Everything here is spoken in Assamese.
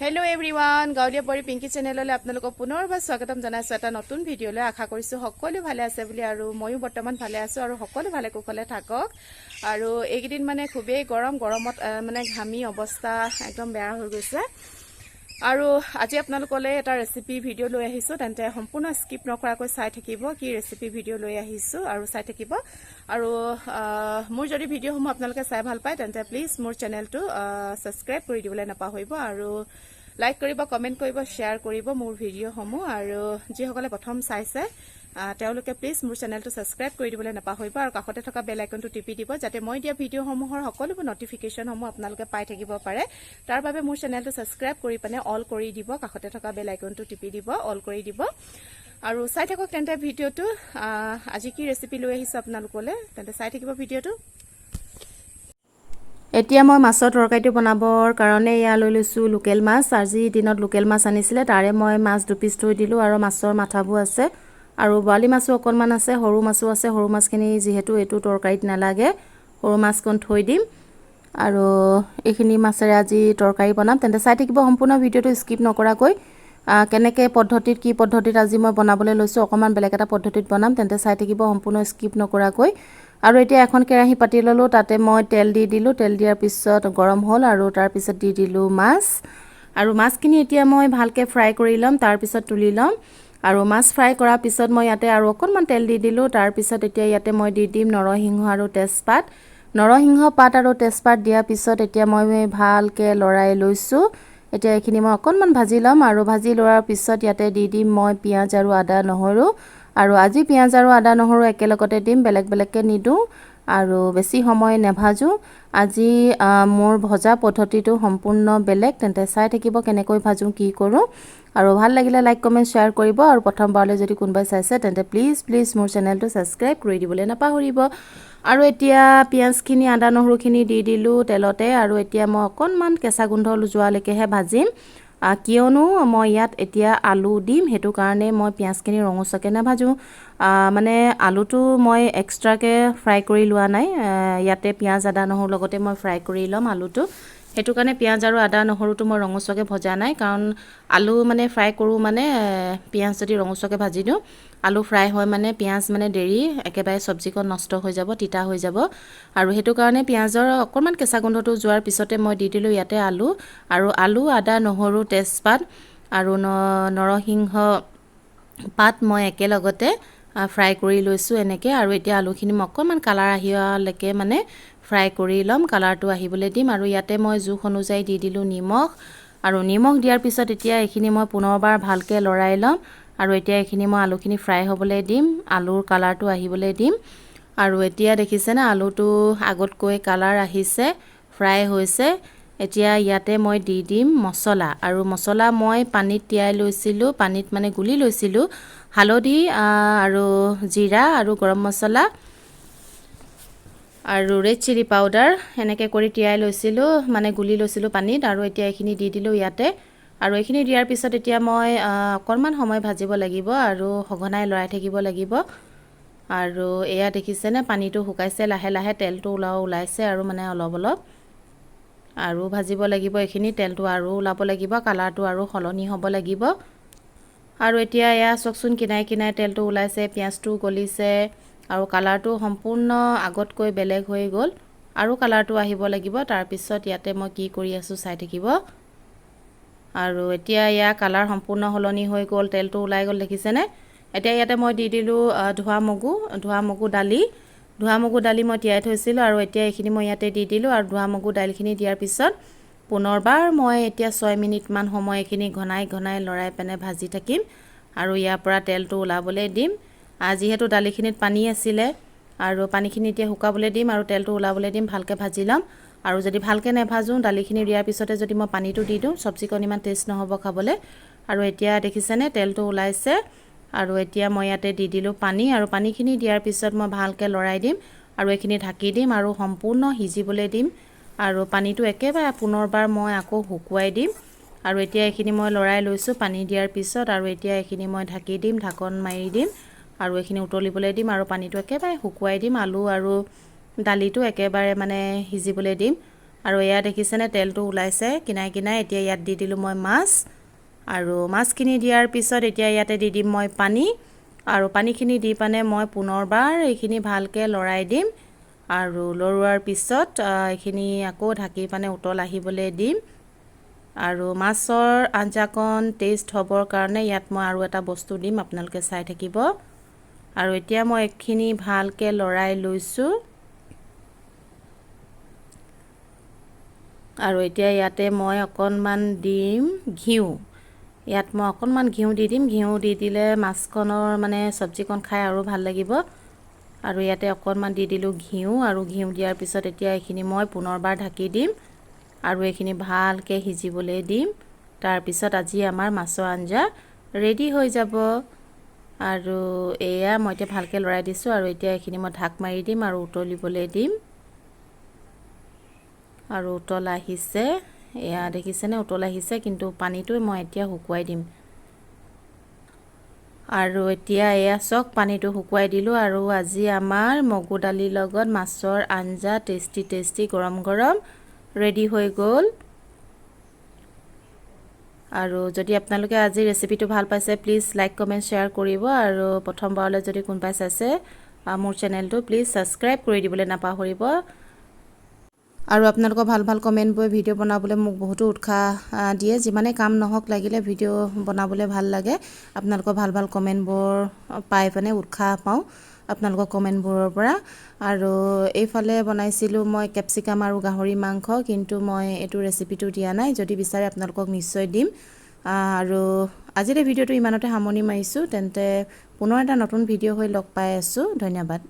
Hello everyone, গাঁৱলীয়া পৰি পিংকি চেনেললৈ আপোনালোকক পুনৰবাৰ স্বাগতম জনাইছো এটা নতুন ভিডিঅলৈ আশা কৰিছো সকলো ভালে আছে বুলি আৰু ময়ো বৰ্তমান ভালে আছো আৰু সকলো ভালে কুশলে থাকক আৰু এইকেইদিন মানে খুবেই গৰমত মানে ঘামি অৱস্থা একদম বেয়া হৈ গৈছে আৰু আজি আপোনালোকলৈ এটা ৰেচিপি ভিডিঅ লৈ আহিছো তেন্তে সম্পূৰ্ণ স্কিপ নকৰাকৈ চাই থাকিব কি ৰেচিপি ভিডিঅ লৈ আহিছো আৰু চাই থাকিব আৰু মোৰ যদি ভিডিঅসমূহ আপোনালোকে চাই ভাল পায় তেন্তে প্লিজ মোৰ চেনেলটো সাবস্ক্ৰাইব কৰি দিবলৈ নাপাহৰিব আৰু লাইক কৰিব কমেন্ট কৰিব শেয়াৰ কৰিব মোৰ ভিডিঅসমূহ আৰু যিসকলে প্ৰথম চাইছে তেওঁলোকে প্লিজ মোৰ চেনেলটো সাবস্ক্ৰাইব কৰি দিবলৈ নাপাহৰিব আৰু কাষতে থকা বেল আইকনটো টিপি দিব যাতে মই দিয়া ভিডিঅসমূহৰ সকলোবোৰ নটিফিকেশনসমূহ আপোনালোকে পাই থাকিব পাৰে তাৰ বাবে মোৰ চেনেলটো সাবস্ক্ৰাইব কৰি পানে অল কৰি দিব কাষতে থকা বেল আইকনটো টিপি দিব অল কৰি দিব আৰু চাই থাকক তেন্তে ভিডিঅটো আজি কি ৰেচিপি লৈ আহিছো আপোনালোকলৈ তেন্তে চাই থাকিব ভিডিঅটো এতিয়া মই মাছৰ তৰকাৰীটো বনাবৰ কাৰণে ইয়া লৈ লৈছো লোকেল মাছ আজি দিনত লোকেল মাছ আনিছিলে তাৰে মই মাছ দুপিস থৈ দিলো আৰু মাছৰ মাথাবোৰ আছে আৰু বালি মাছো অকনমান আছে সৰু মাছো আছে সৰু মাছখিনি যেহেতু এটো তৰকাৰীত নালাগে সৰু মাছকন থৈ দিম আৰু এইখিনি মাছেৰে আজি তৰকাৰী বনাম তেন্তে চাই থাকিব সম্পূৰ্ণ ভিডিঅটো স্কিপ নকৰাকৈ কেনেকৈ পদ্ধতিত কি পদ্ধতিত আজি মই বনাবলৈ লৈছো অকমান বেলেগ এটা পদ্ধতিত বনাম তেন্তে চাই থাকিব সম্পূৰ্ণ স্কিপ নকৰাকৈ আৰু এতিয়া এখন কেৰাহী পাতি ললো তাতে মই তেল দি দিলো তেল দিয়াৰ পিছত গৰম হ'ল আৰু তাৰ পিছত দি দিলো মাছ আৰু মাছখিনি এতিয়া মই ভালকে ফ্ৰাই কৰি লম তাৰ পিছত তুলি লম আৰু মাছ ফ্ৰাই কৰাৰ পিছত মই ইয়াতে আৰু অকনমান তেল দি দিলো তাৰ পিছত এতিয়া ইয়াতে মই দি দিম নৰসিংহ আৰু তেজপাত নৰসিংহ পাত আৰু তেজপাত দিয়াৰ পিছত এতিয়া মই ভালকে লৰাই লৈছো এতিয়া এইখিনি মই অকনমান ভাজি লম আৰু ভাজি লোৱাৰ পিছত ইয়াতে দি দিম মই পিয়াজ আৰু আদা নহৰু আৰু আজি পিয়াজ আৰু আদা নহৰু একেলগতে দিম বেলেগ বেলেগকে নিদু আৰু বেছি সময় নেভাজু আজি মোৰ ভজা পদ্ধতিটো সম্পূৰ্ণ বেলেগ তেন্তে চাই থাকিব কেনেকৈ ভাজু কি কৰো আৰু ভাল লাগিলে লাইক কমেন্ট শেয়াৰ কৰিব আৰু প্ৰথমবাৰলৈ যদি কোনোবাই চাইছে তেন্তে প্লিজ মোৰ চেনেলটো সাবস্ক্ৰাইব কৰি দিবলৈ নাপাহৰিব আৰু এতিয়া পিয়াজখিনি আদা নহৰুখিনি দি দিলো তেলতে আৰু এতিয়া মই অকনমান কেঁচা গোন্ধ যোৱালৈকেহে ভাজিম কিয়নো মই ইয়াত এতিয়া আলু দিম হেতু কাৰণে মই পিয়াজখিনি ৰঙচুৱাকে নাভাজু মানে আলুটো মই এক্সট্ৰাকে ফ্ৰাই কৰি লোৱা নাই ইয়াতে পিয়াজ আদা নহৰু লগতে মই ফ্ৰাই কৰি লম আলুটো হেতু কাৰণে পিয়াজ আৰু আদা নহৰুটো মই ৰঙচুৱাকে ভজা নাই কাৰণ আলু মানে ফ্ৰাই কৰো মানে পিয়াজ যদি ৰঙচুৱাকে ভাজি দিও আলু ফ্ৰাই হয় মানে পিয়াজ মানে দেৰি একেবাৰে সবজিখন নষ্ট হৈ যাব তিতা হৈ যাব আৰু হেতু কাৰণে পিয়াজৰ অকনমান কেঁচা গোন্ধটো যোৱাৰ পিছতে মই দি দিলো ইয়াতে আলু আৰু আলু আদা নহৰু তেজপাত আৰু নৰসিংহ পাত মই একেলগতে ফ্ৰাই কৰি লৈছো এনেকে আৰু এতিয়া আলুখিনি মই অকনমান কালাৰ আহিয়ালৈকে মানে ফ্ৰাই কৰি লম কালাৰটো আহিবলৈ দিম আৰু ইয়াতে মই জোখ অনুযায়ী দি দিলো নিমখ আৰু নিমখ দিয়াৰ পিছত এতিয়া এইখিনি মই পুনৰবাৰ ভালকে লৰাই লম আৰু এতিয়া এইখিনি মই আলুখিনি ফ্ৰাই হ'বলৈ দিম আলুৰ কালাৰটো আহিবলৈ দিম আৰু এতিয়া দেখিছে না আলুটো আগতকৈ কালাৰ আহিছে ফ্ৰাই হৈছে এতিয়া ইয়াতে মই দি দিম মছলা আৰু মছলা মই পানীত তিয়াই লৈছিলো পানীত মানে গুলি লৈছিলো হালধি আৰু জিৰা আৰু গৰম মছলা আৰু ৰেড চিলি পাউডাৰ এনেকৈ কৰি তিয়াই লৈছিলো মানে গুলি লৈছিলো পানীত আৰু এতিয়া এইখিনি দি দিলো ইয়াতে আৰু এইখিনি দিয়াৰ পিছত এতিয়া মই অকনমান সময় ভাজিব লাগিব আৰু সঘনাই লৰাই থাকিব লাগিব আৰু এয়া দেখিছেনে পানীটো শুকাইছে লাহে লাহে তেলটো ওলাইছে আৰু মানে অলপ আৰু ভাজিব লাগিব এইখিনি তেলটো আৰু ওলাব লাগিব কালাৰটো আৰু সলনি হ'ব লাগিব আৰু এতিয়া এয়া চকচোন কিনাই কিনাই তেলটো ওলাইছে পিয়াজটো গলিছে আৰু কালাৰটো সম্পূৰ্ণ আগতকৈ বেলেগ হৈ গ'ল আৰু কালাৰটো আহিব লাগিব তাৰ পিছত ইয়াতে মই কি কৰি আছো চাই থাকিব আৰু এতিয়া ইয়া কালাৰ সম্পূৰ্ণ হলনি হৈ গ'ল তেলটো ওলাই গ'ল দেখিছেনে এতিয়া ইয়াতে মই দি দিলো ধোৱা মগু দালি মই তিয়াই থৈছিলো আৰু এতিয়া এইখিনি মই ইয়াতে দি দিলো আৰু ধোৱা মগু দালিখিনি দিয়াৰ পিছত পুনৰবাৰ মই এতিয়া 6 মিনিট মান সময় এইখিনি ঘনাই লৰাই পেনে ভাজি থাকিম আৰু ইয়াৰ পৰা তেলটো ওলাবলৈ দিম যিহেতু দালিখিনিত পানী আছিলে আৰু পানীখিনি এতিয়া শুকাবলৈ দিম আৰু তেলটো ওলাবলৈ দিম ভালকে ভাজি লম আৰু যদি ভালকে নেভাজো দালিখিনি দিয়াৰ পিছতে যদি মই পানীটো দি দিওঁ সবজিখন ইমান টেষ্ট নহব খাবলৈ আৰু এতিয়া দেখিছেনে তেলটো ওলাইছে আৰু এতিয়া মই ইয়াতে দি দিলো পানী আৰু পানীখিনি দিয়াৰ পিছত মই ভালকে লৰাই দিম আৰু এইখিনি ঢাকি দিম আৰু সম্পূৰ্ণ সিজিবলৈ দিম আৰু পানীটো একেবাৰে পুনৰবাৰ মই আকৌ শুকুৱাই দিম আৰু এতিয়া এইখিনি মই লৰাই লৈছো পানী দিয়াৰ পিছত আৰু এতিয়া এইখিনি মই ঢাকি দিম ঢাকন মাৰি দিম আৰু এইখিনি উতলিবলৈ দিম আৰু পানীটো একেবাৰে শুকুৱাই দিম আলু আৰু দালিটো একেবাৰে মানে সিজিবলৈ দিম আৰু এয়া দেখিছেনে তেলটো ওলাইছে কিনাই কিনাই। এতিয়া ইয়াত দি দিলোঁ মই মাছ, আৰু মাছখিনি দিয়াৰ পিছত এতিয়া ইয়াতে দি দিম মই পানী, আৰু পানীখিনি দি পানে মই পুনৰবাৰ এইখিনি ভালকৈ লৰাই দিম, আৰু লৰোৱাৰ পিছত এইখিনি আকৌ ঢাকি পানে উতল আহিবলৈ দিম। আৰু মাছৰ আঞ্জাকণ টেষ্ট হ'বৰ কাৰণে ইয়াত মই আৰু এটা বস্তু দিম, আপোনালোকে চাই থাকিব। আৰু এতিয়া মই এইখিনি ভালকৈ লৰাই লৈছোঁ, আৰু এতিয়া ইয়াতে মই অকণমান দিম ঘিউ। ইয়াত মই অকণমান ঘিউ দি দিম, ঘিউ দি দিলে মাছখনৰ মানে চব্জিকণ খাই আৰু ভাল লাগিব। আৰু ইয়াতে অকণমান দি দিলোঁ ঘিউ, আৰু ঘিউ দিয়াৰ পিছত এতিয়া এইখিনি মই পুনৰবাৰ ঢাকি দিম, আৰু এইখিনি ভালকৈ সিজিবলৈ দিম। তাৰপিছত আজি আমাৰ মাছৰ আঞ্জা ৰেডি হৈ যাব। আৰু এয়া মই এতিয়া ভালকৈ লৰাই দিছোঁ, আৰু এতিয়া এইখিনি মই ঢাক মাৰি দিম আৰু উতলিবলৈ দিম। আৰু উতল আহিছে, এয়া দেখিছেনে উতল আহিছে, কিন্তু পানীটো মই এতিয়া শুকুৱাই দিম। আৰু এতিয়া এয়া চাওক পানীটো শুকুৱাই দিলোঁ, আৰু আজি আমাৰ মগু দালিৰ লগত মাছৰ আঞ্জা টেষ্টি টেষ্টি গৰম গৰম ৰেডি হৈ গ'ল। আৰু যদি আপোনালোকে আজি ৰেচিপিটো ভাল পাইছে প্লিজ লাইক কমেণ্ট শ্বেয়াৰ কৰিব, আৰু প্ৰথমবাৰলৈ যদি কোনোবাই চাইছে মোৰ চেনেলটো প্লিজ ছাবস্ক্ৰাইব কৰি দিবলৈ নাপাহৰিব। আৰু আপোনালোকৰ ভাল ভাল কমেণ্টবোৰে ভিডিঅ' বনাবলৈ মোক বহুতো উৎসাহ দিয়ে। যিমানেই কাম নহওক লাগিলে ভিডিঅ' বনাবলৈ ভাল লাগে। আপোনালোকৰ ভাল ভাল কমেণ্টবোৰ পাই পিনে উৎসাহ পাওঁ আপোনালোকৰ কমেণ্টবোৰৰ পৰা। আৰু এইফালে বনাইছিলোঁ মই কেপচিকাম আৰু গাহৰি মাংস, কিন্তু মই এইটো ৰেচিপিটো দিয়া নাই। যদি বিচাৰে আপোনালোকক নিশ্চয় দিম। আৰু আজিৰ ভিডিঅ'টো ইমানতে সামৰণি মাৰিছোঁ। তেন্তে পুনৰ এটা নতুন ভিডিঅ' হৈ লগ পাই আছোঁ। ধন্যবাদ।